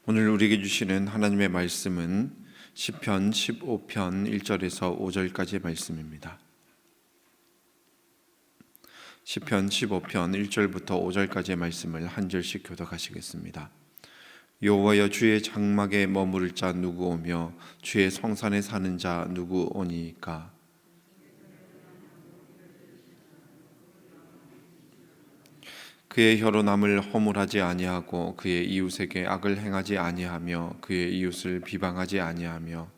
오늘 우리에게 주시는 하나님의 말씀은 시편 15편 1절에서 5절까지의 말씀입니다. 시편 15편 1절부터 5절까지의 말씀을 한 절씩 교독하시겠습니다. 여호와여, 주의 장막에 머무를 자 누구 오며 주의 성산에 사는 자 누구 오니이까? 그의 혀로 남을 허물하지 아니하고 그의 이웃에게 악을 행하지 아니하며 그의 이웃을 비방하지 아니하며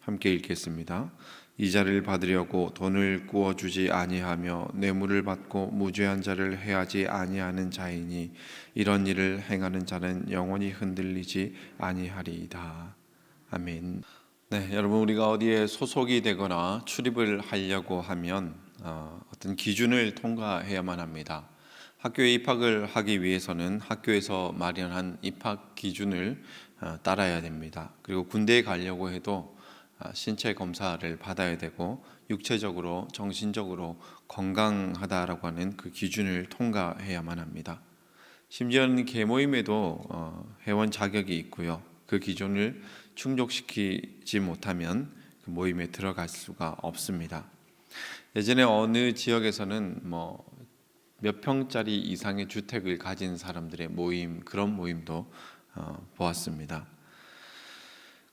함께 읽겠습니다. 이자를 받으려고 돈을 구워주지 아니하며 뇌물을 받고 무죄한 자를 해하지 아니하는 자이니 이런 일을 행하는 자는 영원히 흔들리지 아니하리이다. 아멘. 네, 여러분, 우리가 어디에 소속이 되거나 출입을 하려고 하면 어떤 기준을 통과해야만 합니다. 학교에 입학을 하기 위해서는 학교에서 마련한 입학 기준을 따라야 됩니다. 그리고 군대에 가려고 해도 신체 검사를 받아야 되고 육체적으로 정신적으로 건강하다라고 하는 그 기준을 통과해야만 합니다. 심지어는 계모임에도 회원 자격이 있고요. 그 기준을 충족시키지 못하면 그 모임에 들어갈 수가 없습니다. 예전에 어느 지역에서는 몇 평짜리 이상의 주택을 가진 사람들의 모임, 그런 모임도 보았습니다.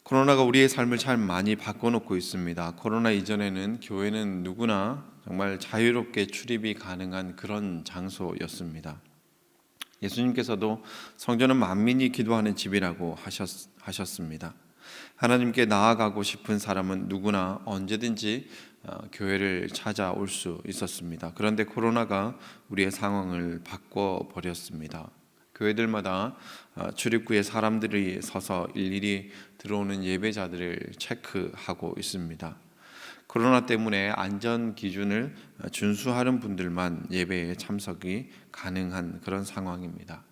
코로나가 우리의 삶을 참 많이 바꿔놓고 있습니다. 코로나 이전에는 교회는 누구나 정말 자유롭게 출입이 가능한 그런 장소였습니다. 예수님께서도 성전은 만민이 기도하는 집이라고 하셨습니다. 하나님께 나아가고 싶은 사람은 누구나 언제든지 교회를 찾아올 수 있었습니다. 그런데 코로나가 우리의 상황을 바꿔버렸습니다. 교회들마다 출입구에 사람들이 서서 일일이 들어오는 예배자들을 체크하고 있습니다. 코로나 때문에 안전 기준을 준수하는 분들만 예배에 참석이 가능한 그런 상황입니다.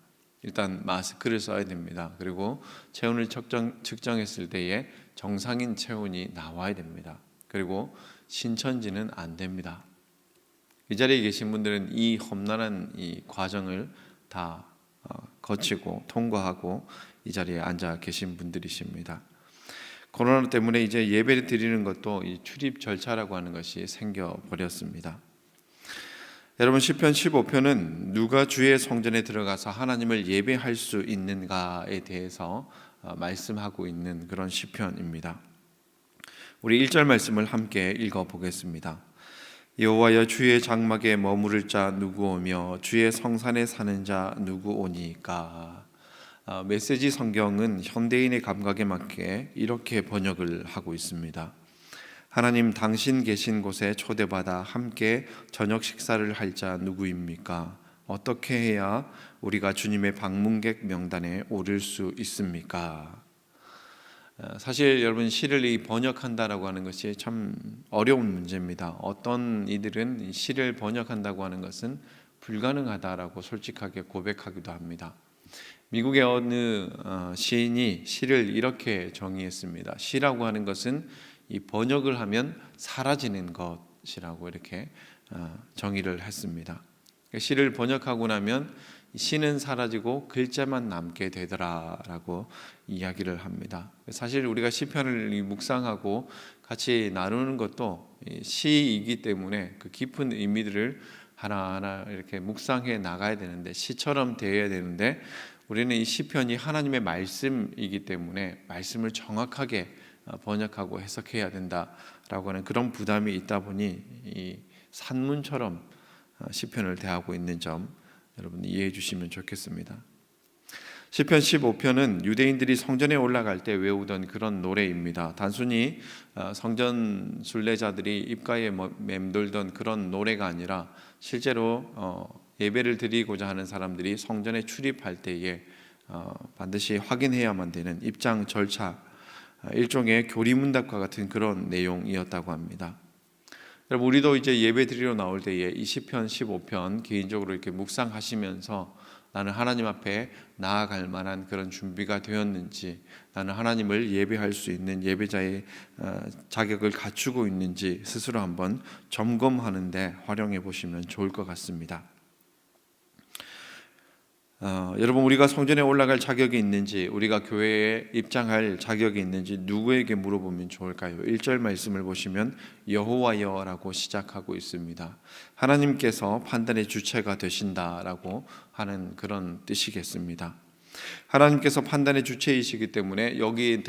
일단 마스크를 써야 됩니다. 그리고 체온을 측정했을 때에 정상인 체온이 나와야 됩니다. 그리고 신천지는 안 됩니다. 이 자리에 계신 분들은 이 험난한 이 과정을 다 거치고 통과하고 이 자리에 앉아 계신 분들이십니다. 코로나 때문에 이제 예배를 드리는 것도 이 출입 절차라고 하는 것이 생겨버렸습니다. 여러분, 시편 15편은 누가 주의 성전에 들어가서 하나님을 예배할 수 있는가에 대해서 말씀하고 있는 그런 시편입니다. 우리 1절 말씀을 함께 읽어보겠습니다. 여호와여, 주의 장막에 머무를 자 누구 오며 주의 성산에 사는 자 누구 오니까? 메시지 성경은 현대인의 감각에 맞게 이렇게 번역을 하고 있습니다. 하나님, 당신 계신 곳에 초대받아 함께 저녁 식사를 할 자 누구입니까? 어떻게 해야 우리가 주님의 방문객 명단에 오를 수 있습니까? 사실 여러분, 시를 번역한다라고 하는 것이 참 어려운 문제입니다. 어떤 이들은 시를 번역한다고 하는 것은 불가능하다라고 솔직하게 고백하기도 합니다. 미국의 어느 시인이 시를 이렇게 정의했습니다. 시라고 하는 것은 이 번역을 하면 사라지는 것이라고 이렇게 정의를 했습니다. 시를 번역하고 나면 시는 사라지고 글자만 남게 되더라라고 이야기를 합니다. 사실 우리가 시편을 묵상하고 같이 나누는 것도 시이기 때문에 그 깊은 의미들을 하나하나 이렇게 묵상해 나가야 되는데, 시처럼 되어야 되는데, 우리는 이 시편이 하나님의 말씀이기 때문에 말씀을 정확하게 번역하고 해석해야 된다라고 하는 그런 부담이 있다 보니 이 산문처럼 시편을 대하고 있는 점 여러분 이해해 주시면 좋겠습니다. 시편 15편은 유대인들이 성전에 올라갈 때 외우던 그런 노래입니다. 단순히 성전 순례자들이 입가에 맴돌던 그런 노래가 아니라 실제로 예배를 드리고자 하는 사람들이 성전에 출입할 때에 반드시 확인해야만 되는 입장 절차, 일종의 교리문답과 같은 그런 내용이었다고 합니다. 여러분, 우리도 이제 예배 드리러 나올 때에 이 시편 15편 개인적으로 이렇게 묵상하시면서 나는 하나님 앞에 나아갈 만한 그런 준비가 되었는지, 나는 하나님을 예배할 수 있는 예배자의 자격을 갖추고 있는지 스스로 한번 점검하는 데 활용해 보시면 좋을 것 같습니다. 여러분, 우리가 성전에 올라갈 자격이 있는지, 우리가 교회에 입장할 자격이 있는지 누구에게 물어보면 좋을까요? 1절 말씀을 보시면 여호와여라고 시작하고 있습니다. 하나님께서 판단의 주체가 되신다라고 하는 그런 뜻이겠습니다. 하나님께서 판단의 주체이시기 때문에 여기에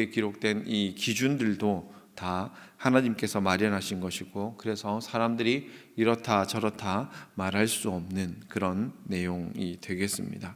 기록된 이 기준들도 다 하나님께서 마련하신 것이고, 그래서 사람들이 이렇다 저렇다 말할 수 없는 그런 내용이 되겠습니다.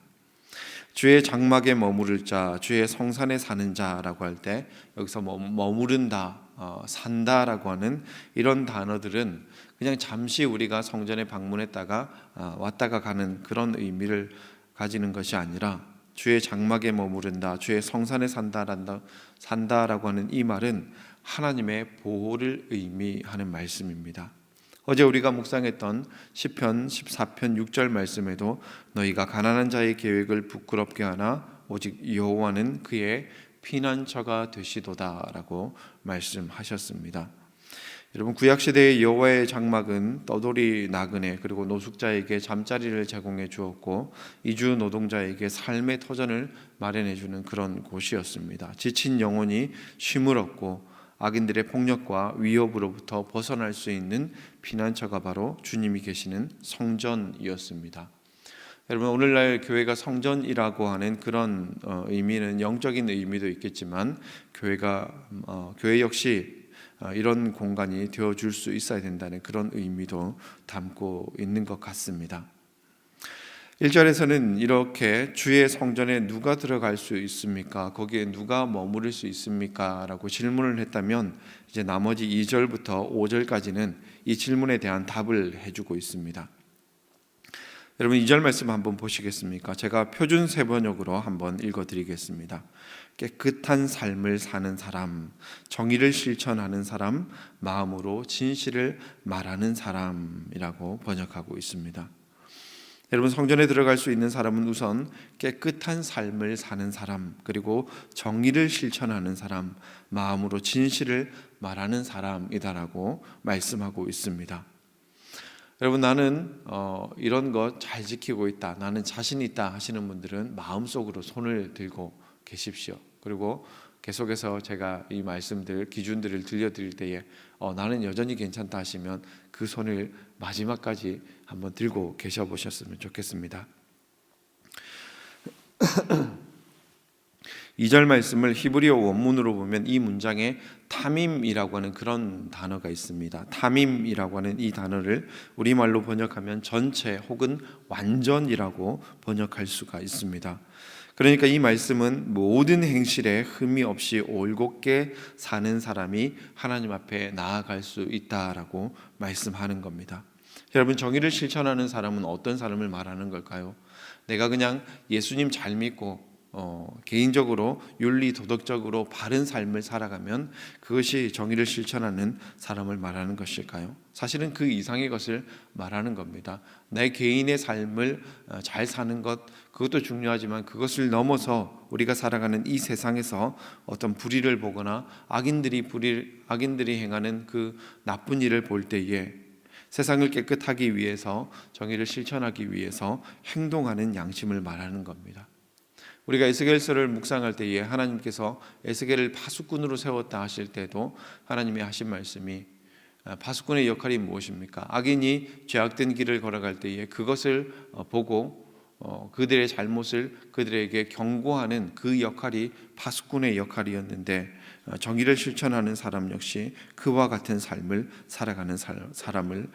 주의 장막에 머무를 자, 주의 성산에 사는 자라고 할 때 여기서 머무른다, 산다라고 하는 이런 단어들은 그냥 잠시 우리가 성전에 방문했다가 왔다가 가는 그런 의미를 가지는 것이 아니라, 주의 장막에 머무른다, 주의 성산에 산다라고 하는 이 말은 하나님의 보호를 의미하는 말씀입니다. 어제 우리가 묵상했던 시편 14편 6절 말씀에도 너희가 가난한 자의 계획을 부끄럽게 하나 오직 여호와는 그의 피난처가 되시도다라고 말씀하셨습니다. 여러분, 구약시대의 여호와의 장막은 떠돌이 나그네 그리고 노숙자에게 잠자리를 제공해 주었고, 이주 노동자에게 삶의 터전을 마련해 주는 그런 곳이었습니다. 지친 영혼이 쉼을 얻고 악인들의 폭력과 위협으로부터 벗어날 수 있는 피난처가 바로 주님이 계시는 성전이었습니다. 여러분, 오늘날 교회가 성전이라고 하는 그런 의미는 영적인 의미도 있겠지만, 교회 역시 이런 공간이 되어줄 수 있어야 된다는 그런 의미도 담고 있는 것 같습니다. 1절에서는 이렇게 주의 성전에 누가 들어갈 수 있습니까? 거기에 누가 머무를 수 있습니까? 라고 질문을 했다면, 이제 나머지 2절부터 5절까지는 이 질문에 대한 답을 해주고 있습니다. 여러분, 2절 말씀 한번 보시겠습니까? 제가 표준 세번역으로 한번 읽어드리겠습니다. 깨끗한 삶을 사는 사람, 정의를 실천하는 사람, 마음으로 진실을 말하는 사람이라고 번역하고 있습니다. 여러분, 성전에 들어갈 수 있는 사람은 우선 깨끗한 삶을 사는 사람, 그리고 정의를 실천하는 사람, 마음으로 진실을 말하는 사람이다라고 말씀하고 있습니다. 여러분, 나는 이런 것 잘 지키고 있다, 나는 자신 있다 하시는 분들은 마음속으로 손을 들고 계십시오. 그리고 계속해서 제가 이 말씀들, 기준들을 들려드릴 때에 나는 여전히 괜찮다 하시면 그 손을 마지막까지 한번 들고 계셔 보셨으면 좋겠습니다. 2절 말씀을 히브리어 원문으로 보면 이 문장에 타밈이라고 하는 그런 단어가 있습니다. 타밈이라고 하는 이 단어를 우리말로 번역하면 전체 혹은 완전이라고 번역할 수가 있습니다. 그러니까 이 말씀은 모든 행실에 흠이 없이 올곧게 사는 사람이 하나님 앞에 나아갈 수 있다라고 말씀하는 겁니다. 여러분, 정의를 실천하는 사람은 어떤 사람을 말하는 걸까요? 내가 그냥 예수님 잘 믿고 개인적으로 윤리 도덕적으로 바른 삶을 살아가면 그것이 정의를 실천하는 사람을 말하는 것일까요? 사실은 그 이상의 것을 말하는 겁니다. 내 개인의 삶을 잘 사는 것, 그것도 중요하지만 그것을 넘어서 우리가 살아가는 이 세상에서 어떤 불의를 보거나 악인들이 행하는 그 나쁜 일을 볼 때에 세상을 깨끗하기 위해서, 정의를 실천하기 위해서 행동하는 양심을 말하는 겁니다. 우리가 에스겔서를 묵상할 때에 하나님께서 에스겔을 파수꾼으로 세웠다 하실 때도 하나님이 하신 말씀이, 파수꾼의 역할이 무엇입니까? 악인이 죄악된 길을 걸어갈 때에 그것을 보고 그들의 잘못을 그들에게 경고하는 그 역할이 파수꾼의 역할이었는데, 정의를 실천하는 사람 역시 그와 같은 삶을 살아가는 사람을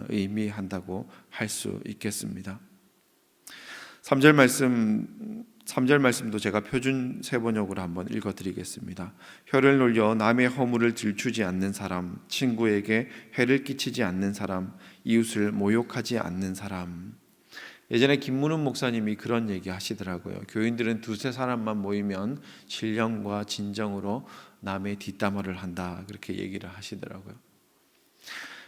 의미한다고 할 수 있겠습니다. 3절 말씀도 제가 표준 세번역으로 한번 읽어드리겠습니다. 혀를 놀려 남의 허물을 들추지 않는 사람, 친구에게 해를 끼치지 않는 사람, 이웃을 모욕하지 않는 사람. 예전에 김문훈 목사님이 그런 얘기 하시더라고요. 교인들은 두세 사람만 모이면 신령과 진정으로 남의 뒷담화를 한다, 그렇게 얘기를 하시더라고요.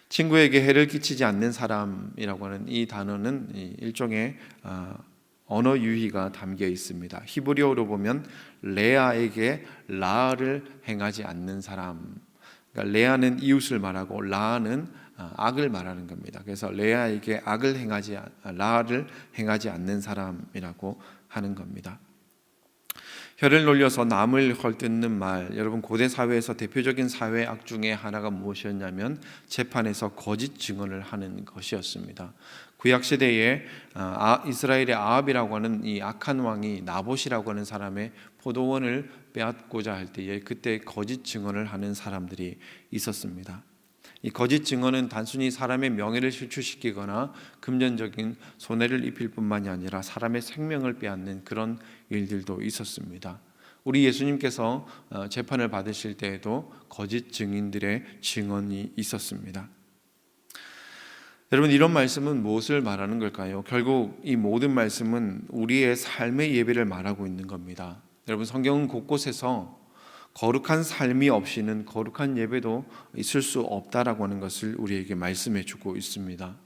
친구에게 해를 끼치지 않는 사람이라고 하는 이 단어는 일종의 언어 유희가 담겨 있습니다. 히브리어로 보면 레아에게 라를 행하지 않는 사람. 그러니까 레아는 이웃을 말하고 라는 악을 말하는 겁니다. 그래서 레아에게 라를 행하지 않는 사람이라고 하는 겁니다. 혀를 놀려서 남을 헐뜯는 말, 여러분 고대 사회에서 대표적인 사회 악 중에 하나가 무엇이었냐면 재판에서 거짓 증언을 하는 것이었습니다. 구약 시대에 이스라엘의 아합이라고 하는 이 악한 왕이 나봇이라고 하는 사람의 포도원을 빼앗고자 할 때에 그때 거짓 증언을 하는 사람들이 있었습니다. 이 거짓 증언은 단순히 사람의 명예를 실추시키거나 금전적인 손해를 입힐 뿐만이 아니라 사람의 생명을 빼앗는 그런 일들도 있었습니다. 우리 예수님께서 재판을 받으실 때에도 거짓 증인들의 증언이 있었습니다. 여러분, 이런 말씀은 무엇을 말하는 걸까요? 결국 이 모든 말씀은 우리의 삶의 예배를 말하고 있는 겁니다. 여러분, 성경은 곳곳에서 거룩한 삶이 없이는 거룩한 예배도 있을 수 없다라고 하는 것을 우리에게 말씀해 주고 있습니다.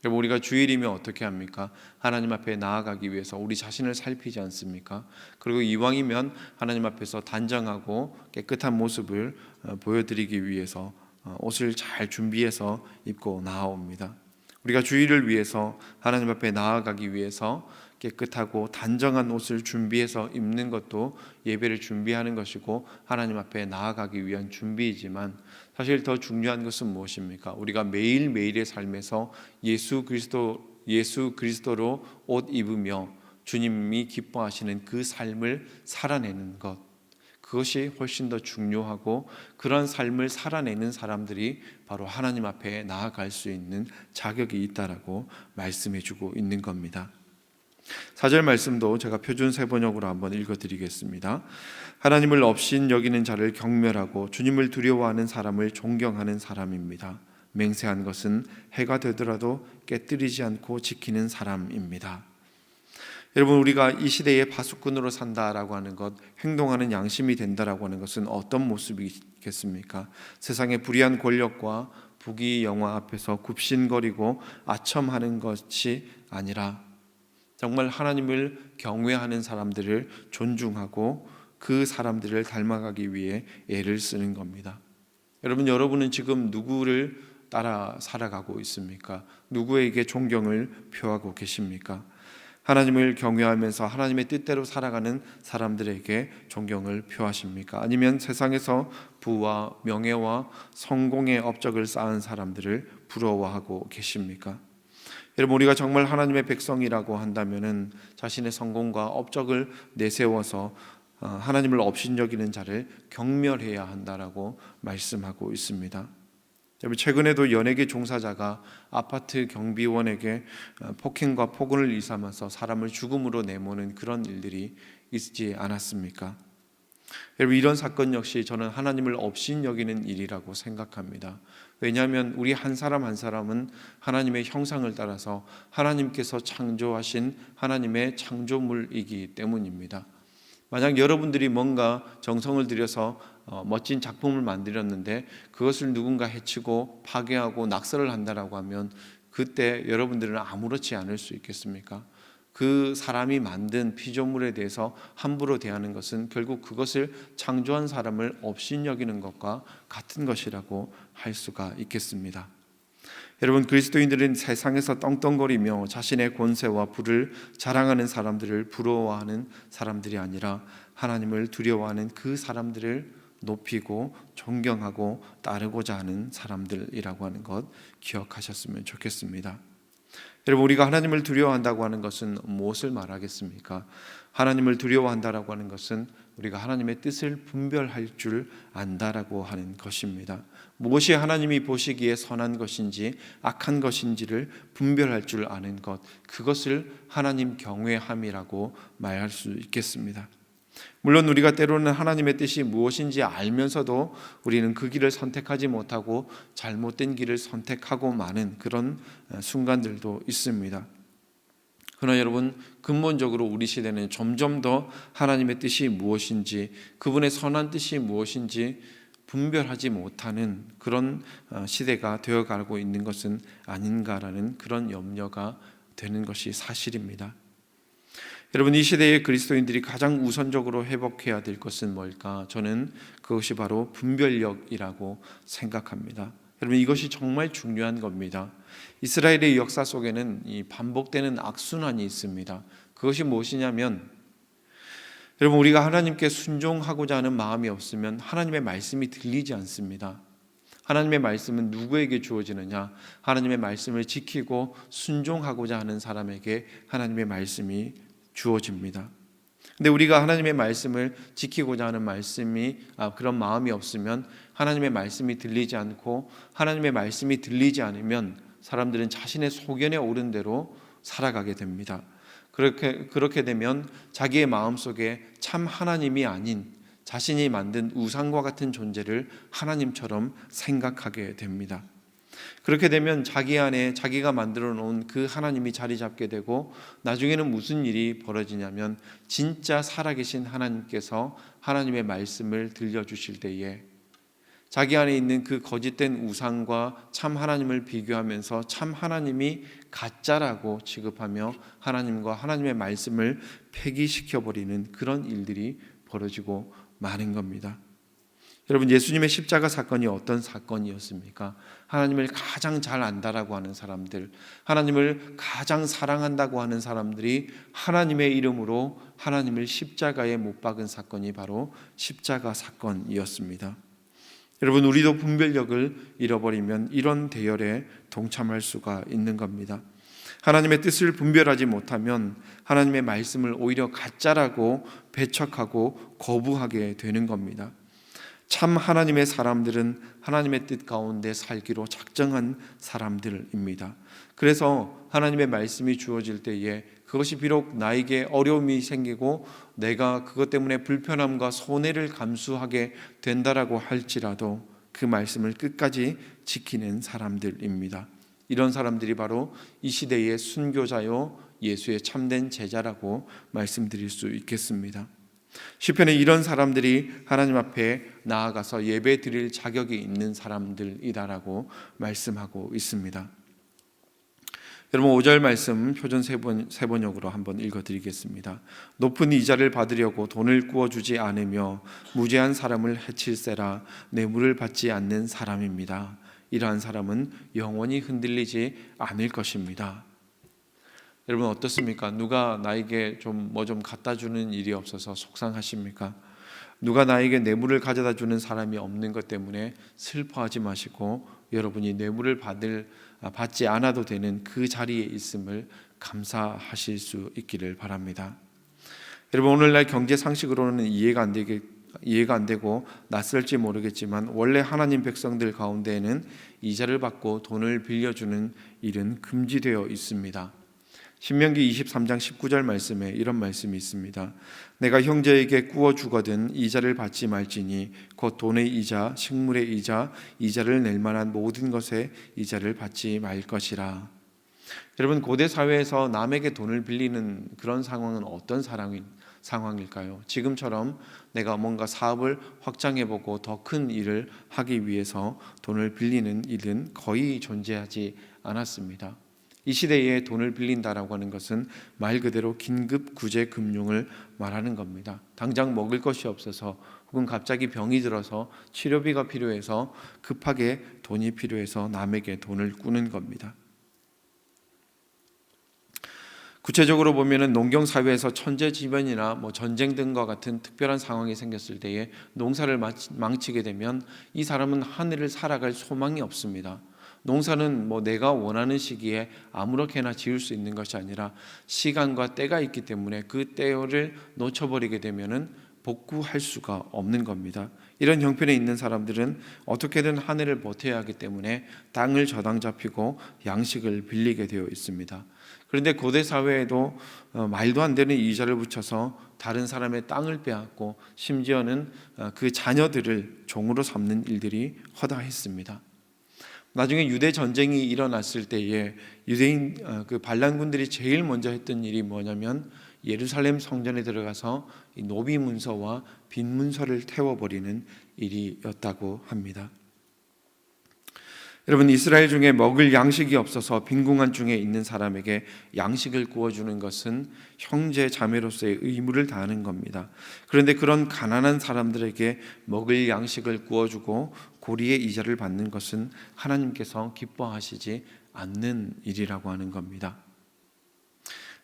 여러분, 우리가 주일이면 어떻게 합니까? 하나님 앞에 나아가기 위해서 우리 자신을 살피지 않습니까? 그리고 이왕이면 하나님 앞에서 단정하고 깨끗한 모습을 보여드리기 위해서 옷을 잘 준비해서 입고 나아옵니다. 우리가 주일을 위해서 하나님 앞에 나아가기 위해서 깨끗하고 단정한 옷을 준비해서 입는 것도 예배를 준비하는 것이고 하나님 앞에 나아가기 위한 준비이지만, 사실 더 중요한 것은 무엇입니까? 우리가 매일매일의 삶에서 예수 그리스도로 옷 입으며 주님이 기뻐하시는 그 삶을 살아내는 것, 그것이 훨씬 더 중요하고, 그런 삶을 살아내는 사람들이 바로 하나님 앞에 나아갈 수 있는 자격이 있다라고 말씀해 주고 있는 겁니다. 4절 말씀도 제가 표준 세번역으로 한번 읽어드리겠습니다. 하나님을 업신 여기는 자를 경멸하고 주님을 두려워하는 사람을 존경하는 사람입니다. 맹세한 것은 해가 되더라도 깨뜨리지 않고 지키는 사람입니다. 여러분, 우리가 이 시대의 파수꾼으로 산다라고 하는 것, 행동하는 양심이 된다라고 하는 것은 어떤 모습이겠습니까? 세상의 불의한 권력과 부귀 영화 앞에서 굽신거리고 아첨하는 것이 아니라 정말 하나님을 경외하는 사람들을 존중하고 그 사람들을 닮아가기 위해 애를 쓰는 겁니다. 여러분은 지금 누구를 따라 살아가고 있습니까? 누구에게 존경을 표하고 계십니까? 하나님을 경외하면서 하나님의 뜻대로 살아가는 사람들에게 존경을 표하십니까? 아니면 세상에서 부와 명예와 성공의 업적을 쌓은 사람들을 부러워하고 계십니까? 여러분, 우리가 정말 하나님의 백성이라고 한다면은 자신의 성공과 업적을 내세워서 하나님을 업신여기는 자를 경멸해야 한다라고 말씀하고 있습니다. 여러분, 최근에도 연예계 종사자가 아파트 경비원에게 폭행과 폭언을 일삼아서 사람을 죽음으로 내모는 그런 일들이 있지 않았습니까? 여러분, 이런 사건 역시 저는 하나님을 업신여기는 일이라고 생각합니다. 왜냐하면 우리 한 사람 한 사람은 하나님의 형상을 따라서 하나님께서 창조하신 하나님의 창조물이기 때문입니다. 만약 여러분들이 뭔가 정성을 들여서 멋진 작품을 만들었는데 그것을 누군가 해치고 파괴하고 낙서를 한다라고 하면 그때 여러분들은 아무렇지 않을 수 있겠습니까? 그 사람이 만든 피조물에 대해서 함부로 대하는 것은 결국 그것을 창조한 사람을 업신여기는 것과 같은 것이라고 할 수가 있겠습니다. 여러분, 그리스도인들은 세상에서 떵떵거리며 자신의 권세와 부를 자랑하는 사람들을 부러워하는 사람들이 아니라 하나님을 두려워하는 그 사람들을 높이고 존경하고 따르고자 하는 사람들이라고 하는 것 기억하셨으면 좋겠습니다. 여러분, 우리가 하나님을 두려워한다고 하는 것은 무엇을 말하겠습니까? 하나님을 두려워한다라고 하는 것은 우리가 하나님의 뜻을 분별할 줄 안다라고 하는 것입니다. 무엇이 하나님이 보시기에 선한 것인지 악한 것인지를 분별할 줄 아는 것, 그것을 하나님 경외함이라고 말할 수 있겠습니다. 물론 우리가 때로는 하나님의 뜻이 무엇인지 알면서도 우리는 그 길을 선택하지 못하고 잘못된 길을 선택하고 마는 그런 순간들도 있습니다. 그러나 여러분, 근본적으로 우리 시대는 점점 더 하나님의 뜻이 무엇인지, 그분의 선한 뜻이 무엇인지 분별하지 못하는 그런 시대가 되어가고 있는 것은 아닌가라는 그런 염려가 되는 것이 사실입니다. 여러분, 이 시대의 그리스도인들이 가장 우선적으로 회복해야 될 것은 뭘까? 저는 그것이 바로 분별력이라고 생각합니다. 여러분, 이것이 정말 중요한 겁니다. 이스라엘의 역사 속에는 이 반복되는 악순환이 있습니다. 그것이 무엇이냐면, 여러분, 우리가 하나님께 순종하고자 하는 마음이 없으면 하나님의 말씀이 들리지 않습니다. 하나님의 말씀은 누구에게 주어지느냐? 하나님의 말씀을 지키고 순종하고자 하는 사람에게 하나님의 말씀이 주어집니다. 근데 우리가 하나님의 말씀을 지키고자 하는 그런 마음이 없으면 하나님의 말씀이 들리지 않고, 하나님의 말씀이 들리지 않으면 사람들은 자신의 소견에 오른 대로 살아가게 됩니다. 그렇게 되면 자기의 마음속에 참 하나님이 아닌 자신이 만든 우상과 같은 존재를 하나님처럼 생각하게 됩니다. 그렇게 되면 자기 안에 자기가 만들어 놓은 그 하나님이 자리 잡게 되고, 나중에는 무슨 일이 벌어지냐면, 진짜 살아계신 하나님께서 하나님의 말씀을 들려주실 때에 자기 안에 있는 그 거짓된 우상과 참 하나님을 비교하면서 참 하나님이 가짜라고 취급하며 하나님과 하나님의 말씀을 폐기시켜버리는 그런 일들이 벌어지고 마는 겁니다. 여러분, 예수님의 십자가 사건이 어떤 사건이었습니까? 하나님을 가장 잘 안다라고 하는 사람들, 하나님을 가장 사랑한다고 하는 사람들이 하나님의 이름으로 하나님을 십자가에 못 박은 사건이 바로 십자가 사건이었습니다. 여러분, 우리도 분별력을 잃어버리면 이런 대열에 동참할 수가 있는 겁니다. 하나님의 뜻을 분별하지 못하면 하나님의 말씀을 오히려 가짜라고 배척하고 거부하게 되는 겁니다. 참 하나님의 사람들은 하나님의 뜻 가운데 살기로 작정한 사람들입니다. 그래서 하나님의 말씀이 주어질 때에 그것이 비록 나에게 어려움이 생기고 내가 그것 때문에 불편함과 손해를 감수하게 된다라고 할지라도 그 말씀을 끝까지 지키는 사람들입니다. 이런 사람들이 바로 이 시대의 순교자요 예수의 참된 제자라고 말씀드릴 수 있겠습니다. 시편에 이런 사람들이 하나님 앞에 나아가서 예배 드릴 자격이 있는 사람들이다라고 말씀하고 있습니다. 여러분, 5절 말씀 표준 세번역으로 한번 읽어드리겠습니다. 높은 이자를 받으려고 돈을 구워주지 않으며 무죄한 사람을 해칠세라. 뇌물을 받지 않는 사람입니다. 이러한 사람은 영원히 흔들리지 않을 것입니다. 여러분, 어떻습니까? 누가 나에게 뭐 좀 갖다 주는 일이 없어서 속상하십니까? 누가 나에게 뇌물을 가져다 주는 사람이 없는 것 때문에 슬퍼하지 마시고, 여러분이 뇌물을 받지 않아도 되는 그 자리에 있음을 감사하실 수 있기를 바랍니다. 여러분, 오늘날 경제 상식으로는 이해가 안 되고 낯설지 모르겠지만, 원래 하나님 백성들 가운데에는 이자를 받고 돈을 빌려주는 일은 금지되어 있습니다. 신명기 23장 19절 말씀에 이런 말씀이 있습니다. 내가 형제에게 구워 주거든 이자를 받지 말지니 곧 돈의 이자, 식물의 이자, 이자를 낼 만한 모든 것에 이자를 받지 말 것이라. 여러분, 고대 사회에서 남에게 돈을 빌리는 그런 상황은 어떤 상황일까요? 지금처럼 내가 뭔가 사업을 확장해보고 더 큰 일을 하기 위해서 돈을 빌리는 일은 거의 존재하지 않았습니다. 이 시대에 돈을 빌린다라고 하는 것은 말 그대로 긴급 구제 금융을 말하는 겁니다. 당장 먹을 것이 없어서, 혹은 갑자기 병이 들어서 치료비가 필요해서, 급하게 돈이 필요해서 남에게 돈을 꾸는 겁니다. 구체적으로 보면은 농경 사회에서 천재지변이나 전쟁 등과 같은 특별한 상황이 생겼을 때에 농사를 망치게 되면 이 사람은 하늘을 살아갈 소망이 없습니다. 농사는 내가 원하는 시기에 아무렇게나 지을 수 있는 것이 아니라 시간과 때가 있기 때문에 그 때를 놓쳐버리게 되면은 복구할 수가 없는 겁니다. 이런 형편에 있는 사람들은 어떻게든 한 해를 버텨야 하기 때문에 땅을 저당 잡히고 양식을 빌리게 되어 있습니다. 그런데 고대 사회에도 말도 안 되는 이자를 붙여서 다른 사람의 땅을 빼앗고, 심지어는 그 자녀들을 종으로 삼는 일들이 허다했습니다. 나중에 유대 전쟁이 일어났을 때에 유대인 그 반란군들이 제일 먼저 했던 일이 뭐냐면 예루살렘 성전에 들어가서 이 노비 문서와 빈 문서를 태워버리는 일이었다고 합니다. 여러분, 이스라엘 중에 먹을 양식이 없어서 빈궁한 중에 있는 사람에게 양식을 구워주는 것은 형제 자매로서의 의무를 다하는 겁니다. 그런데 그런 가난한 사람들에게 먹을 양식을 구워주고 고리의 이자를 받는 것은 하나님께서 기뻐하시지 않는 일이라고 하는 겁니다.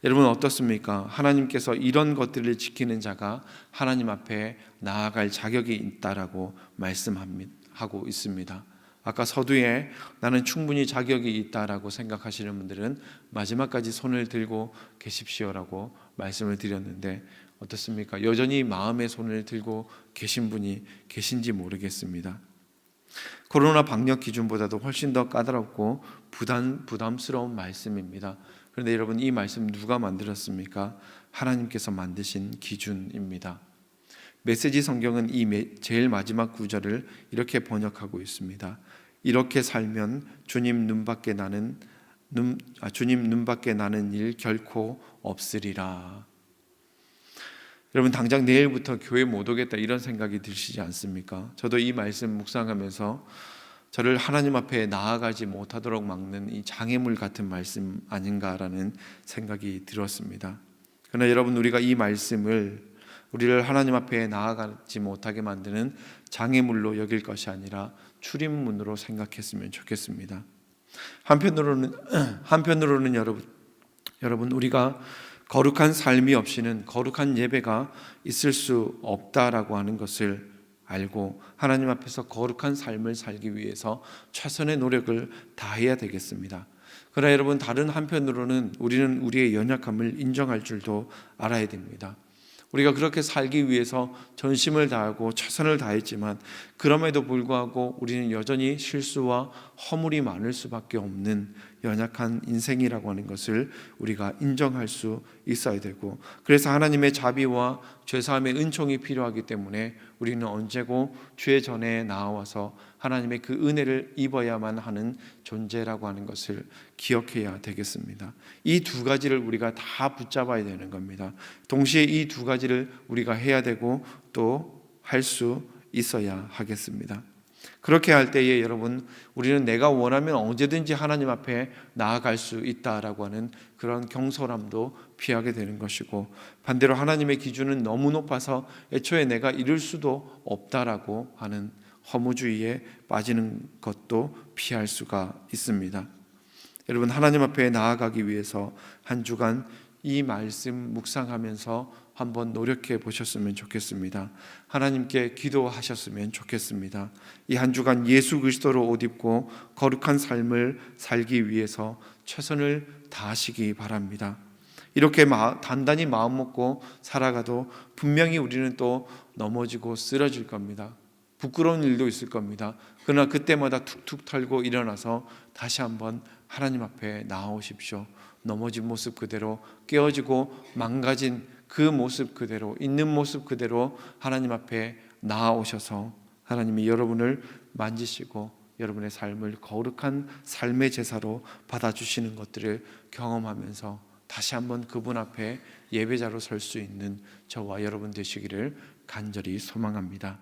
여러분, 어떻습니까? 하나님께서 이런 것들을 지키는 자가 하나님 앞에 나아갈 자격이 있다라고 말씀하고 있습니다. 아까 서두에 나는 충분히 자격이 있다라고 생각하시는 분들은 마지막까지 손을 들고 계십시오라고 말씀을 드렸는데, 어떻습니까? 여전히 마음의 손을 들고 계신 분이 계신지 모르겠습니다. 코로나 방역 기준보다도 훨씬 더 까다롭고 부담스러운 말씀입니다. 그런데 여러분, 이 말씀 누가 만들었습니까? 하나님께서 만드신 기준입니다. 메시지 성경은 이 제일 마지막 구절을 이렇게 번역하고 있습니다. 이렇게 살면 주님 눈밖에 나는 일 결코 없으리라. 여러분, 당장 내일부터 교회 못 오겠다 이런 생각이 드시지 않습니까? 저도 이 말씀 묵상하면서 저를 하나님 앞에 나아가지 못하도록 막는 이 장애물 같은 말씀 아닌가라는 생각이 들었습니다. 그러나 여러분, 우리가 이 말씀을 우리를 하나님 앞에 나아가지 못하게 만드는 장애물로 여길 것이 아니라 출입문으로 생각했으면 좋겠습니다. 한편으로는 여러분, 우리가 거룩한 삶이 없이는 거룩한 예배가 있을 수 없다라고 하는 것을 알고 하나님 앞에서 거룩한 삶을 살기 위해서 최선의 노력을 다해야 되겠습니다. 그러나 여러분, 다른 한편으로는 우리는 우리의 연약함을 인정할 줄도 알아야 됩니다. 우리가 그렇게 살기 위해서 전심을 다하고 최선을 다했지만 그럼에도 불구하고 우리는 여전히 실수와 허물이 많을 수밖에 없는 연약한 인생이라고 하는 것을 우리가 인정할 수 있어야 되고, 그래서 하나님의 자비와 죄사함의 은총이 필요하기 때문에 우리는 언제고 주의 전에 나와서 하나님의 그 은혜를 입어야만 하는 존재라고 하는 것을 기억해야 되겠습니다. 이 두 가지를 우리가 다 붙잡아야 되는 겁니다. 동시에 이 두 가지를 우리가 해야 되고 또 할 수 있어야 하겠습니다. 그렇게 할 때에 여러분, 우리는 내가 원하면 언제든지 하나님 앞에 나아갈 수 있다라고 하는 그런 경솔함도 피하게 되는 것이고, 반대로 하나님의 기준은 너무 높아서 애초에 내가 이룰 수도 없다라고 하는 허무주의에 빠지는 것도 피할 수가 있습니다. 여러분, 하나님 앞에 나아가기 위해서 한 주간 이 말씀 묵상하면서 한번 노력해 보셨으면 좋겠습니다. 하나님께 기도하셨으면 좋겠습니다. 이 한 주간 예수 그리스도로 옷 입고 거룩한 삶을 살기 위해서 최선을 다하시기 바랍니다. 이렇게 단단히 마음 먹고 살아가도 분명히 우리는 또 넘어지고 쓰러질 겁니다. 부끄러운 일도 있을 겁니다. 그러나 그때마다 툭툭 털고 일어나서 다시 한번 하나님 앞에 나아오십시오. 넘어진 모습 그대로, 깨어지고 망가진 그 모습 그대로, 있는 모습 그대로 하나님 앞에 나아오셔서 하나님이 여러분을 만지시고 여러분의 삶을 거룩한 삶의 제사로 받아주시는 것들을 경험하면서 다시 한번 그분 앞에 예배자로 설 수 있는 저와 여러분 되시기를 간절히 소망합니다.